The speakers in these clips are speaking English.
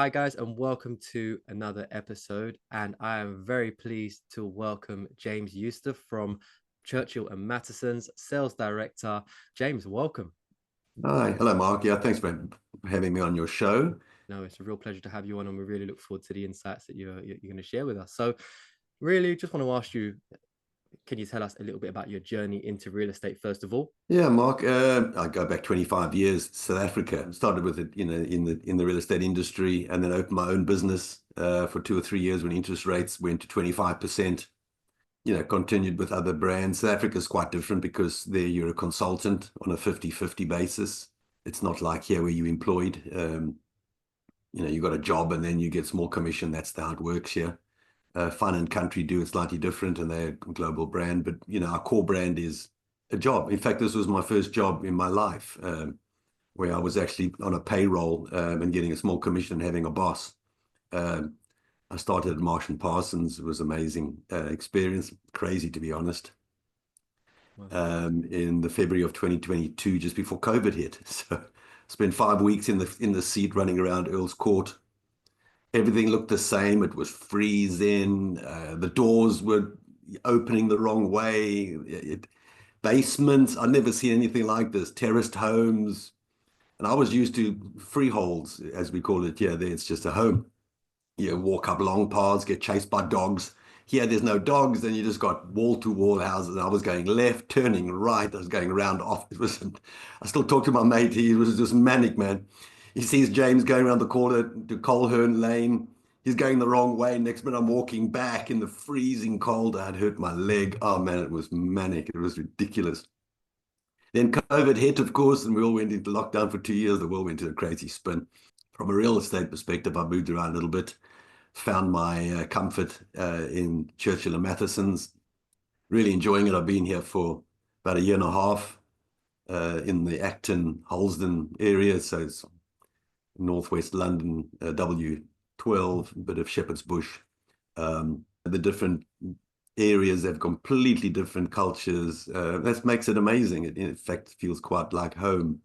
Hi, guys, and welcome to another episode. And I am very pleased to welcome James Jooste from Churchill Mathesons, Sales Director. James, welcome. Hi, hello, Mark. Yeah, thanks for having me on your show. No, it's a real pleasure to have you on, and we really look forward to the insights that you're going to share with us. So, really, just want to ask you, can you tell us a little bit about your journey into real estate, first of all? Yeah, Mark. I go back 25 years, South Africa. Started with it, in the real estate industry, and then opened my own business for 2 or 3 years when interest rates went to 25%. Continued with other brands. South Africa is quite different because there you're a consultant on a 50-50 basis. It's not like here where you're employed. You got a job and then you get small commission. That's how it works here. Fun and Country do it slightly different, and they're a global brand. But our core brand is a job. In fact, this was my first job in my life, where I was actually on a payroll and getting a small commission and having a boss. I started at Marsh and Parsons. It was an amazing experience, crazy to be honest. Wow. In the February of 2022, just before COVID hit. So spent 5 weeks in the seat running around Earl's Court. Everything looked the same. It was freezing. The doors were opening the wrong way. Basements. I'd never seen anything like this. Terraced homes. And I was used to freeholds, as we call it here. There, it's just a home. You walk up long paths, get chased by dogs. Here, there's no dogs, and you just got wall-to-wall houses. And I was going left, turning right. I was going around off. I still talk to my mate. He was just manic, man. He sees James going around the corner to Coleherne Lane. He's going the wrong way. Next minute, I'm walking back in the freezing cold. I'd hurt my leg. Oh, man, it was manic. It was ridiculous. Then COVID hit, of course, and we all went into lockdown for 2 years. The world went into a crazy spin. From a real estate perspective, I moved around a little bit, found my comfort in Churchill Mathesons. Really enjoying it. I've been here for about a year and a half in the Acton, Holsden area. So it's northwest London, W12, a bit of Shepherd's Bush. The different areas have completely different cultures. That makes it amazing. It, in fact, feels quite like home.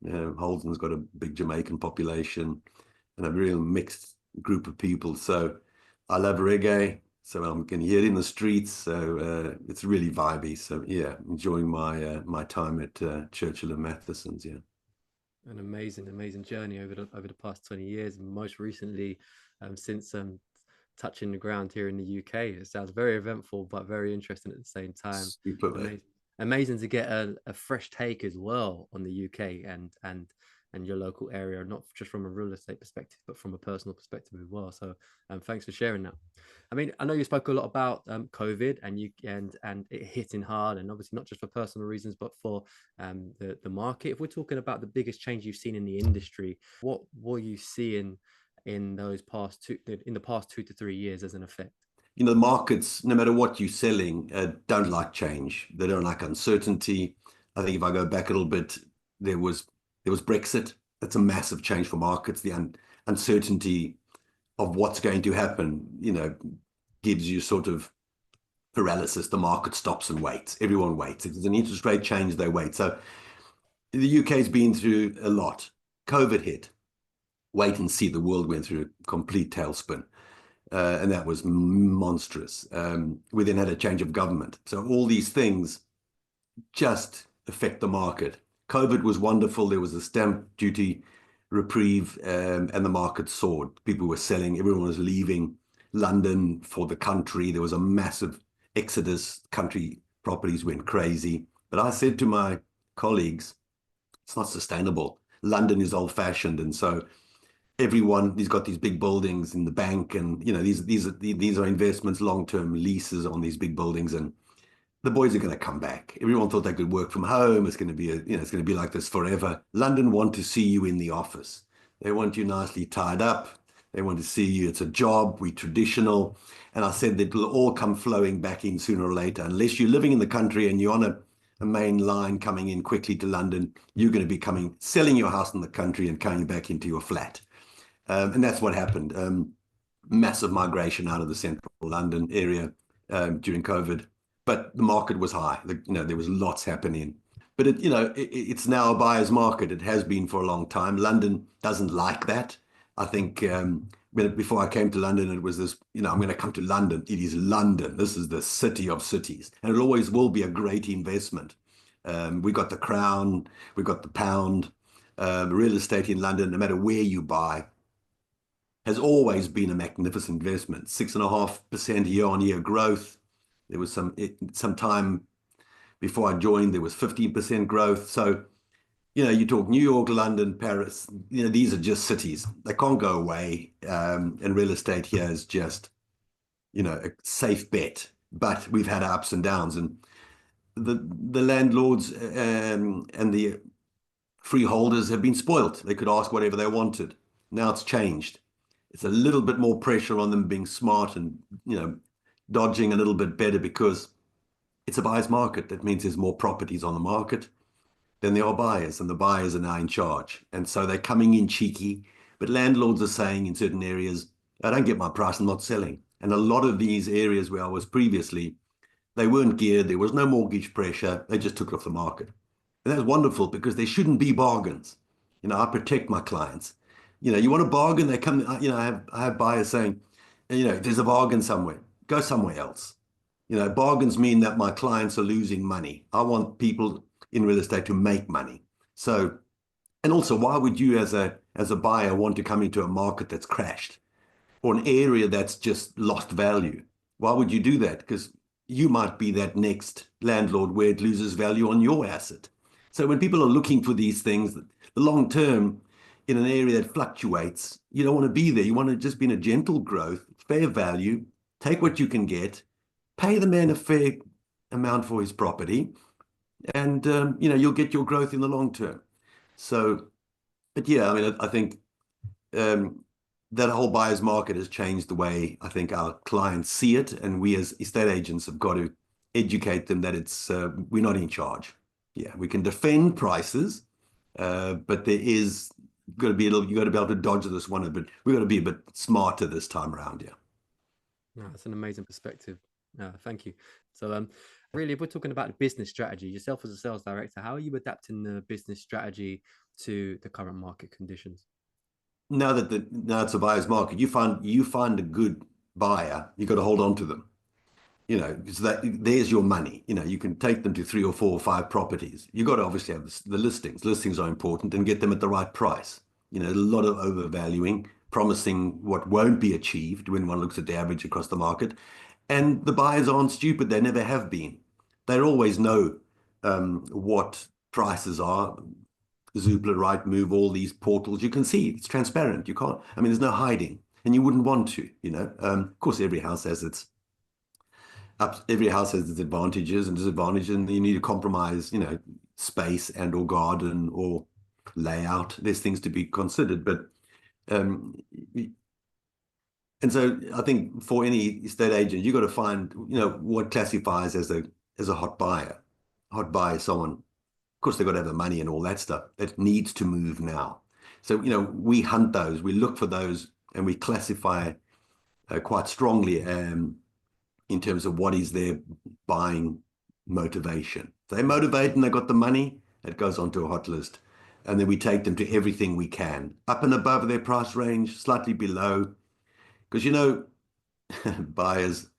Holden's got a big Jamaican population and a real mixed group of people. So I love reggae. So I can hear it in the streets. So it's really vibey. So yeah, enjoying my time at Churchill Mathesons. Yeah. An amazing journey over the past 20 years, and most recently, since touching the ground here in the UK. It sounds very eventful, but very interesting at the same time. Super. Amazing to get a fresh take as well on the UK and your local area, not just from a real estate perspective, but from a personal perspective as well. So thanks for sharing that. I mean, I know you spoke a lot about COVID and it hitting hard, and obviously not just for personal reasons, but for the market. If we're talking about the biggest change you've seen in the industry, what were you seeing in the past 2 to 3 years as an effect? The markets, no matter what you're selling, don't like change. They don't like uncertainty. I think if I go back a little bit, there was Brexit. That's a massive change for markets. The uncertainty of what's going to happen, gives you sort of paralysis. The market stops and waits. Everyone waits. If there's an interest rate change, they wait. So the UK's been through a lot. COVID hit. Wait and see. The world went through a complete tailspin. And that was monstrous. We then had a change of government. So all these things just affect the market. COVID was wonderful. There was a stamp duty reprieve, and the market soared. People were selling. Everyone was leaving London for the country. There was a massive exodus. Country properties went crazy. But I said to my colleagues, it's not sustainable. London is old-fashioned, and so everyone, he's got these big buildings in the bank, and these are investments, long-term leases on these big buildings, and the boys are going to come back. Everyone thought they could work from home. It's going to be it's going to be like this forever. London want to see you in the office. They want you nicely tied up. They want to see you. It's a job. We traditional. And I said that it'll all come flowing back in sooner or later. Unless you're living in the country and you're on a main line coming in quickly to London, you're going to be selling your house in the country and coming back into your flat. And that's what happened. Massive migration out of the central London area during COVID. But the market was high. There was lots happening. But it's now a buyer's market. It has been for a long time. London doesn't like that. I think before I came to London, it was this, I'm going to come to London. It is London. This is the city of cities. And it always will be a great investment. We got the crown, we got the pound. Real estate in London, no matter where you buy, has always been a magnificent investment. 6.5% year-on-year growth. There was some time before I joined, there was 15% growth. So, you talk New York, London, Paris, these are just cities. They can't go away. And real estate here is just, a safe bet. But we've had ups and downs. And the landlords and the freeholders have been spoilt. They could ask whatever they wanted. Now it's changed. It's a little bit more pressure on them being smart and, dodging a little bit better because it's a buyer's market. That means there's more properties on the market than there are buyers, and the buyers are now in charge. And so they're coming in cheeky, but landlords are saying in certain areas, I don't get my price, I'm not selling. And a lot of these areas where I was previously, they weren't geared, there was no mortgage pressure, they just took it off the market. And that's wonderful because there shouldn't be bargains. I protect my clients. You want a bargain, they come, I have buyers saying, if there's a bargain somewhere, go somewhere else. Bargains mean that my clients are losing money. I want people in real estate to make money. So, and also, why would you as a buyer want to come into a market that's crashed or an area that's just lost value? Why would you do that? Because you might be that next landlord where it loses value on your asset. So when people are looking for these things, the long term in an area that fluctuates, you don't want to be there. You want to just be in a gentle growth, fair value, take what you can get, pay the man a fair amount for his property, and you'll get your growth in the long term. So, but yeah, I think that whole buyer's market has changed the way I think our clients see it, and we as estate agents have got to educate them that it's we're not in charge. Yeah, we can defend prices, but there is got to be you got to be able to dodge this one a bit. We've got to be a bit smarter this time around. Yeah. No, that's an amazing perspective. Thank you. So, really, if we're talking about the business strategy, yourself as a sales director, how are you adapting the business strategy to the current market conditions? Now it's a buyer's market, you find a good buyer, you got to hold on to them. Because there's your money. You can take them to 3 or 4 or 5 properties. You got to obviously have the listings. Listings are important and get them at the right price. A lot of overvaluing, promising what won't be achieved when one looks at the average across the market. And the buyers aren't stupid. They never have been. They always know what prices are. Zoopla, Rightmove, all these portals. You can see it's transparent. You can't. There's no hiding, and you wouldn't want to. Of course, every house has its advantages and disadvantages, and you need to compromise. Space and or garden or layout. There's things to be considered, but and so I think for any estate agent, you got to find, what classifies as a hot buyer. Hot buyer is someone, of course, they've got to have the money and all that stuff that needs to move now. So, we hunt those, we look for those, and we classify quite strongly in terms of what is their buying motivation. If they're motivated and they've got the money, it goes onto a hot list. And then we take them to everything we can, up and above their price range, slightly below. Because, buyers,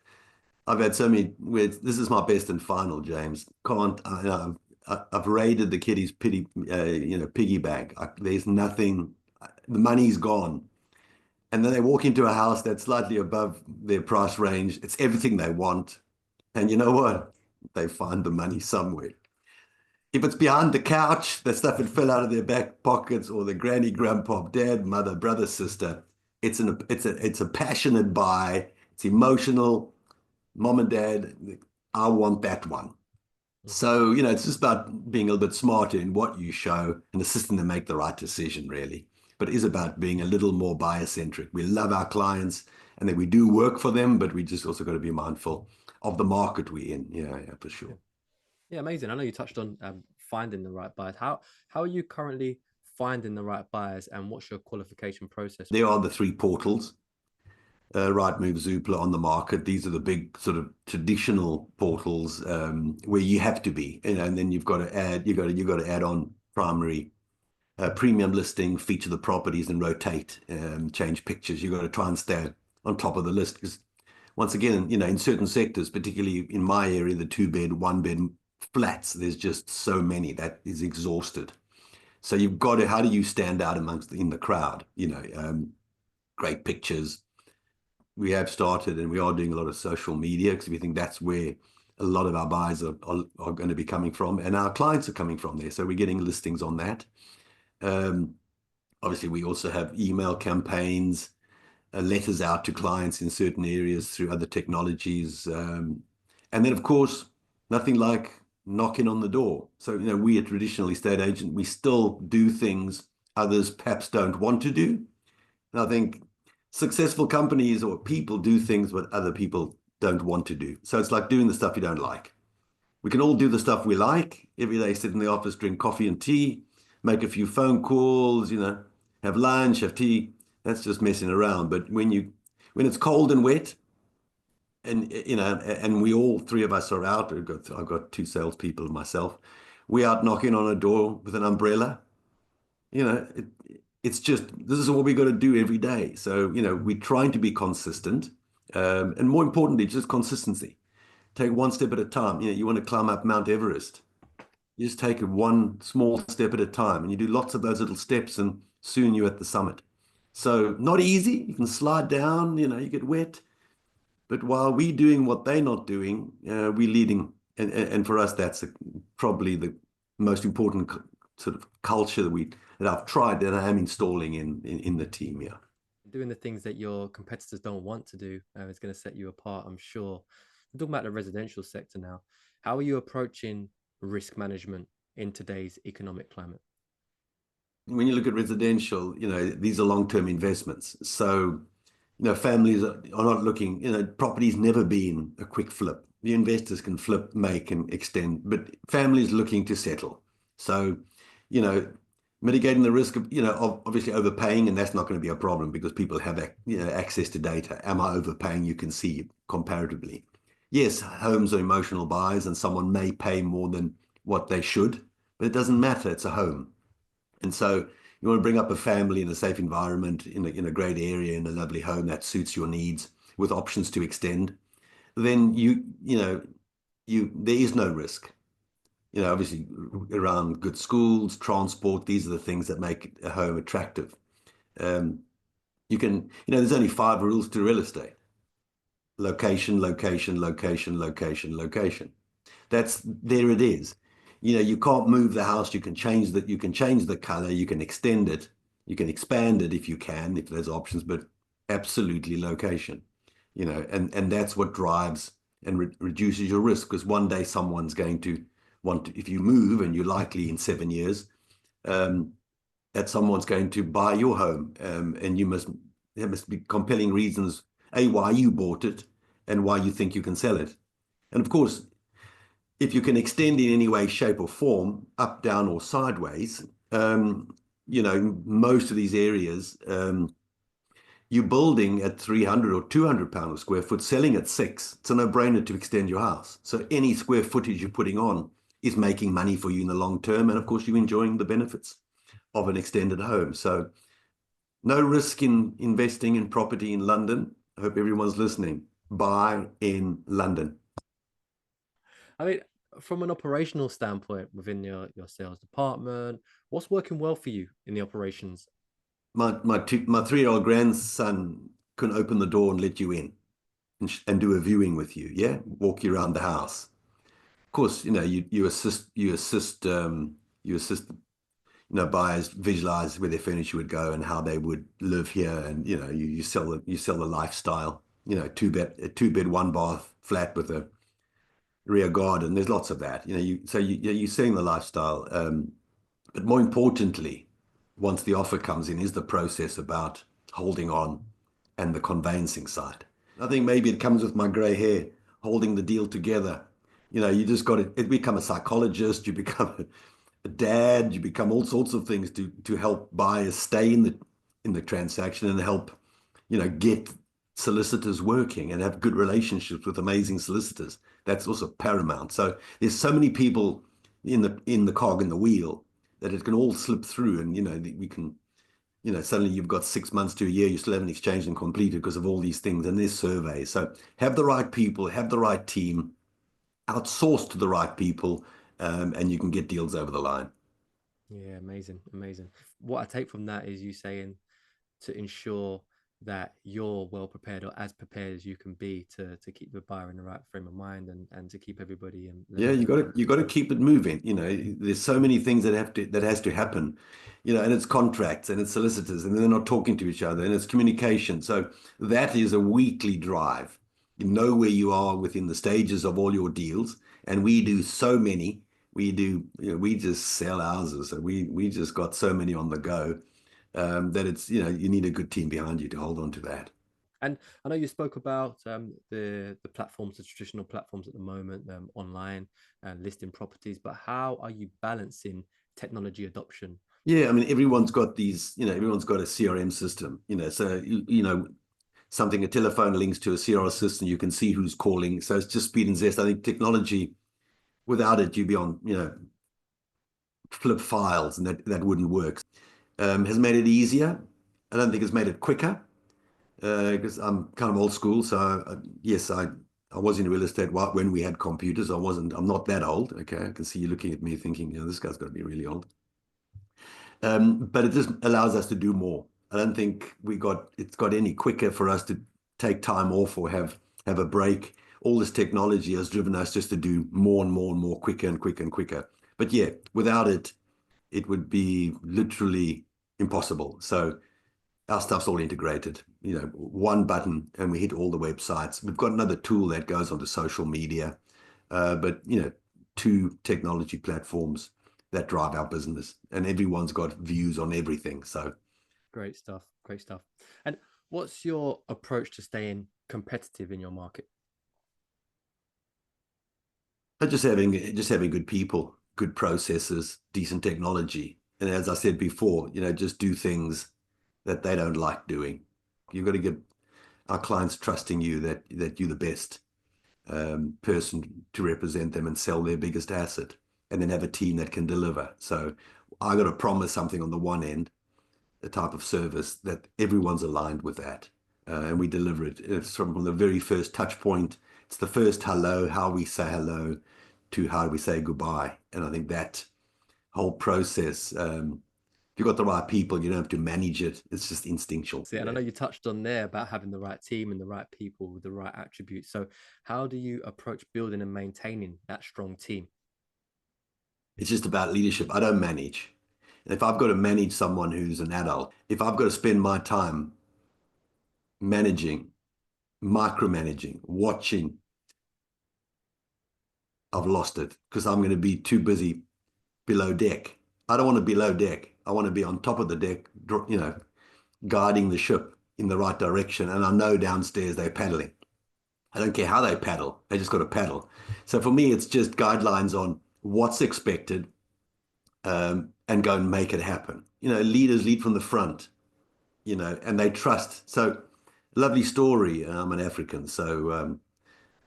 I've had so many weird, this is my best and final, James. I've raided the kiddie's piggy bank. There's nothing, the money's gone. And then they walk into a house that's slightly above their price range. It's everything they want. And you know what? They find the money somewhere. If it's behind the couch, the stuff that fell out of their back pockets, or the granny, grandpa, dad, mother, brother, sister, it's a passionate buy. It's emotional. Mom and dad, I want that one. So, it's just about being a little bit smarter in what you show and assisting them make the right decision, really. But it is about being a little more buyer-centric. We love our clients and that we do work for them, but we just also got to be mindful of the market we're in. Yeah, for sure. Yeah, amazing. I know you touched on finding the right buyers. How are you currently finding the right buyers, and what's your qualification process? There are the 3 portals, Rightmove, Zoopla on the market. These are the big sort of traditional portals where you have to be, and then you've got to add, you got to add on primary premium listing, feature the properties and rotate, change pictures. You've got to try and stay on top of the list because once again, in certain sectors, particularly in my area, the 2-bed, 1-bed flats, there's just so many that is exhausted. So you've got to, how do you stand out in the crowd? Great pictures. We have started and we are doing a lot of social media because we think that's where a lot of our buyers are going to be coming from, and our clients are coming from there. So we're getting listings on that. Obviously, we also have email campaigns, letters out to clients in certain areas through other technologies. And then, of course, nothing like knocking on the door. So, we a traditional estate agent, we still do things others perhaps don't want to do. And I think successful companies or people do things what other people don't want to do. So it's like doing the stuff you don't like. We can all do the stuff we like. Every day, sit in the office, drink coffee and tea, make a few phone calls, have lunch, have tea. That's just messing around. But when it's cold and wet, and we all three of us are out. I've got 2 salespeople myself. We're out knocking on a door with an umbrella. It's just, this is what we got to do every day. So, we're trying to be consistent. And more importantly, just consistency. Take one step at a time. You want to climb up Mount Everest. You just take it one small step at a time, and you do lots of those little steps, and soon you're at the summit. So not easy. You can slide down, you get wet. But while we're doing what they're not doing, we're leading. And for us, that's probably the most important sort of culture that I've tried that I am installing in the team. Yeah. Doing the things that your competitors don't want to do is going to set you apart, I'm sure. I'm talking about the residential sector now. How are you approaching risk management in today's economic climate? When you look at residential, these are long-term investments. So, families are not looking, property's never been a quick flip. The investors can flip, make, and extend, but families looking to settle. So, mitigating the risk of, obviously overpaying, and that's not going to be a problem because people have, access to data. Am I overpaying? You can see comparatively. Yes, homes are emotional buys, and someone may pay more than what they should, but it doesn't matter. It's a home. And so you want to bring up a family in a safe environment, in a great area, in a lovely home that suits your needs with options to extend. Then there is no risk. Obviously around good schools, transport, these are the things that make a home attractive. There's only 5 rules to real estate. Location, location, location, location, location. There it is. You can't move the house. You can change the color, you can extend it, you can expand it if there's options, but absolutely location, and that's what drives and reduces your risk, because one day someone's going to want to, if you move, and you're likely in 7 years, that someone's going to buy your home, and there must be compelling reasons, why you bought it and why you think you can sell it. And of course, if you can extend in any way, shape or form, up, down or sideways, most of these areas, you're building at 300 or 200 pounds a square foot, selling at 6. It's a no-brainer to extend your house. So any square footage you're putting on is making money for you in the long term. And of course, you're enjoying the benefits of an extended home. So no risk in investing in property in London. I hope everyone's listening. Buy in London. I mean, from an operational standpoint within your sales department, what's working well for you in the operations? My 3-year-old grandson can open the door and let you in and do a viewing with you. Yeah, walk you around the house. Of course, you assist buyers visualize where their furniture would go and how they would live here, and you sell the lifestyle. 2-bed, 1-bath flat with a rear garden. There's lots of that. You're selling the lifestyle, but more importantly, once the offer comes in, is the process about holding on and the conveyancing side. I think maybe it comes with my gray hair, holding the deal together. You just got to become a psychologist, you become a dad, you become all sorts of things to help buyers stay in the transaction and help, get solicitors working and have good relationships with amazing solicitors. That's also paramount. So there's so many people in the cog in the wheel, that it can all slip through, and we can, suddenly you've got 6 months to a year, you still haven't exchanged and completed because of all these things, and there's surveys. So have the right people, have the right team, outsource to the right people, and you can get deals over the line. Yeah, amazing, amazing. What I take from that is you saying to ensure that you're well prepared, or as prepared as you can be, to keep the buyer in the right frame of mind, and to keep everybody Yeah, level you got headed. to you got to keep it moving. There's so many things that has to happen. And it's contracts and it's solicitors and they're not talking to each other and it's communication. So that is a weekly drive. You know where you are within the stages of all your deals, and we do so many. We just sell houses, so we just got so many on the go, that it's you need a good team behind you to hold on to that. And I know you spoke about the platforms, the traditional platforms at the moment, online and listing properties, but how are you balancing technology adoption? Yeah, I mean, everyone's got everyone's got a CRM system, so something, a telephone links to a CRM system, you can see who's calling. So it's just speed and zest. I think technology, without it, you'd be on, flip files, and that wouldn't work. Has made it easier. I don't think it's made it quicker, because I'm kind of old school. So yes, I was in real estate when we had computers. I'm not that old. Okay. I can see you looking at me thinking, this guy's got to be really old. But it just allows us to do more. I don't think it's got any quicker for us to take time off or have a break. All this technology has driven us just to do more and more and more, quicker and quicker and quicker. But yeah, without it, it would be literally impossible. So our stuff's all integrated, one button and we hit all the websites. We've got another tool that goes onto social media, but two technology platforms that drive our business, and everyone's got views on everything. So Great stuff. Great stuff. And what's your approach to staying competitive in your market? but just having good people, good processes, decent technology, and as I said before, just do things that they don't like doing. You've got to get our clients trusting you that you're the best person to represent them and sell their biggest asset, and then have a team that can deliver. So I got to promise something on the one end, a type of service that everyone's aligned with that, and we deliver it. It's from the very first touch point. It's the first hello, how we say hello, to how we say goodbye. And I think that whole process, if you've got the right people, you don't have to manage it. It's just instinctual. See, and I Yeah. know you touched on there about having the right team and the right people with the right attributes. So, how do you approach building and maintaining that strong team? It's just about leadership. I don't manage. And if I've got to manage someone who's an adult, if I've got to spend my time managing, micromanaging, watching, I've lost it because I'm going to be too busy below deck. I don't want to be below deck. I want to be on top of the deck, guiding the ship in the right direction. And I know downstairs they're paddling. I don't care how they paddle. They just got to paddle. So for me, it's just guidelines on what's expected, and go and make it happen. Leaders lead from the front, and they trust. So lovely story. I'm an African. So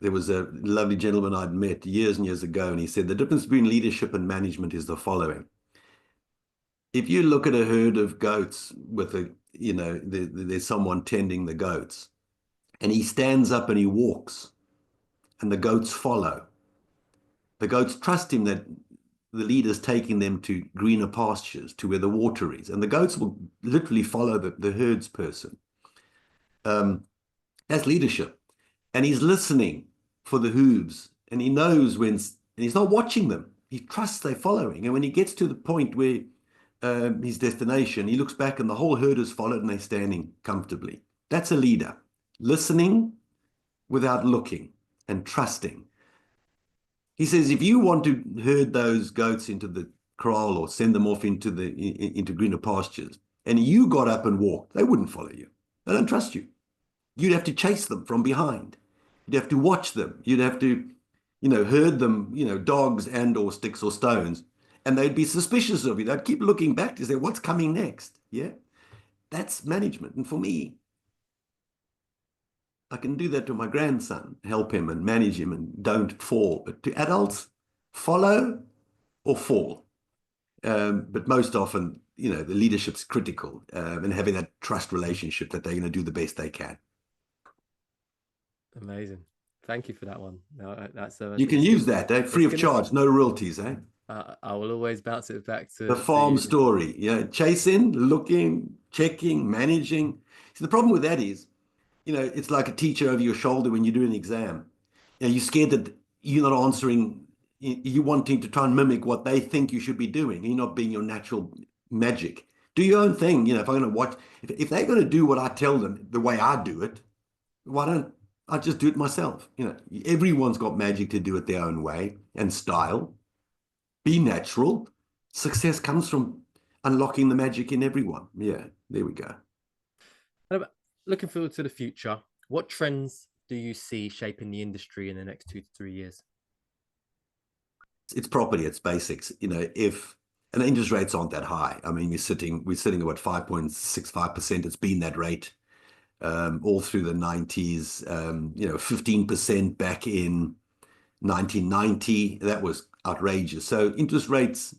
there was a lovely gentleman I'd met years and years ago, and he said the difference between leadership and management is the following. If you look at a herd of goats with there's someone tending the goats, and he stands up and he walks, and the goats follow. The goats trust him that the leader's taking them to greener pastures, to where the water is, and the goats will literally follow the herds person. That's leadership. And he's listening for the hooves, and he knows when, and he's not watching them. He trusts they're following. And when he gets to the point where his destination, he looks back and the whole herd has followed and they're standing comfortably. That's a leader. Listening without looking and trusting. He says, if you want to herd those goats into the kraal or send them off into greener pastures, and you got up and walked, they wouldn't follow you. They don't trust you. You'd have to chase them from behind. You'd have to watch them. You'd have to, herd them, dogs and or sticks or stones, and they'd be suspicious of you. They'd keep looking back to say, what's coming next? Yeah, that's management. And for me, I can do that to my grandson, help him and manage him and don't fall. But to adults, follow or fall. But most often, the leadership's critical, and having that trust relationship that they're going to do the best they can. Amazing. Thank you for that one. No, that's You can use that, free of charge, no royalties, eh? I will always bounce it back The to farm you. story. Chasing, looking, checking, managing. See, the problem with that is, it's like a teacher over your shoulder when you do an exam. You're scared that you're not answering, you wanting to try and mimic what they think you should be doing. You're not being your natural magic. Do your own thing. If I'm going to watch, if they're going to do what I tell them the way I do it, why don't I just do it myself? Everyone's got magic to do it their own way and style. Be natural. Success comes from unlocking the magic in everyone. Yeah, there we go. Looking forward to the future, what trends do you see shaping the industry in the next 2 to 3 years? It's property, it's basics. And the interest rates aren't that high. I mean, we're sitting at what, 5.65%. It's been that rate all through the 90s. 15% back in 1990. That was outrageous. So interest rates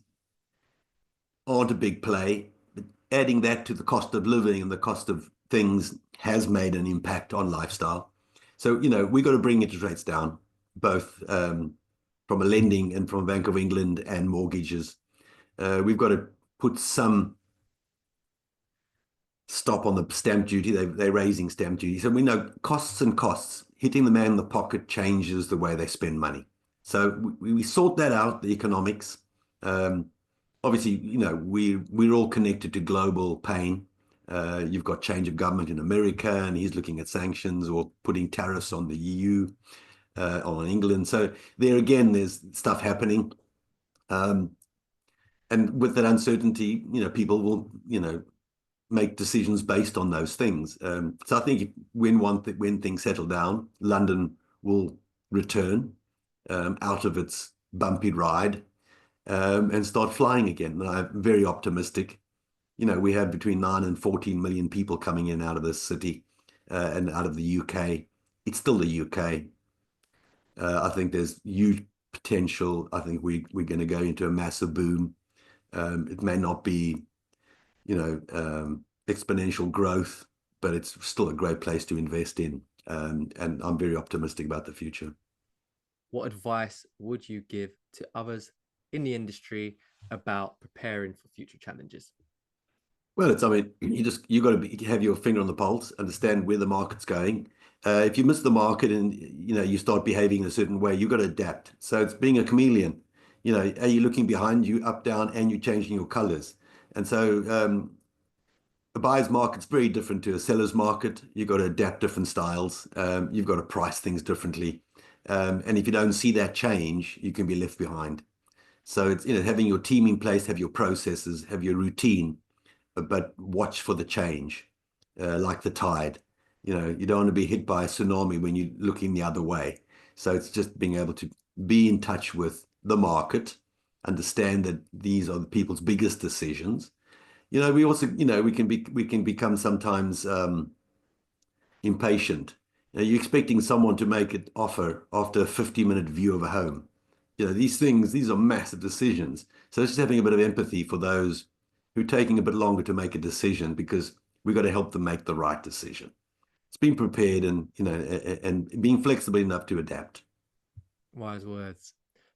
aren't a big play. But adding that to the cost of living and the cost of things has made an impact on lifestyle. So, we've got to bring interest rates down, both from a lending and from Bank of England and mortgages. We've got to put some stop on the stamp duty. They're raising stamp duty. So we know costs and costs. Hitting the man in the pocket changes the way they spend money. So we sort that out, the economics. Obviously, we're all connected to global pain. You've got change of government in America, and he's looking at sanctions or putting tariffs on the EU, on England. So there again, there's stuff happening. And with that uncertainty, people will, make decisions based on those things. So I think when things settle down, London will return out of its bumpy ride and start flying again. And I'm very optimistic. We have between 9 and 14 million people coming in out of this city and out of the UK. It's still the UK. I think there's huge potential. I think we're going to go into a massive boom. It may not be, exponential growth, but it's still a great place to invest in. And I'm very optimistic about the future. What advice would you give to others in the industry about preparing for future challenges? Well, you got to have your finger on the pulse, understand where the market's going. If you miss the market and you start behaving in a certain way, you've got to adapt. So it's being a chameleon. Are you looking behind you, up, down, and you're changing your colors? And so a buyer's market's very different to a seller's market. You've got to adapt different styles. You've got to price things differently. And if you don't see that change, you can be left behind. So it's having your team in place, have your processes, have your routine, but watch for the change, like the tide. You don't want to be hit by a tsunami when you're looking the other way. So it's just being able to be in touch with the market, understand that these are the people's biggest decisions. We also, we can become sometimes impatient. You're expecting someone to make an offer after a 50-minute view of a home. These are massive decisions. So it's just having a bit of empathy for those who are taking a bit longer to make a decision, because we've got to help them make the right decision. It's being prepared and being flexible enough to adapt. Wise words.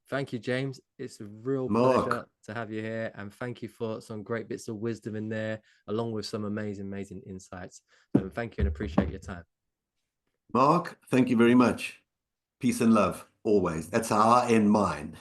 Thank you, James. It's a real Mark, pleasure to have you here. And thank you for some great bits of wisdom in there, along with some amazing, amazing insights. Thank you and appreciate your time. Mark, thank you very much. Peace and love, always. That's how I end mine.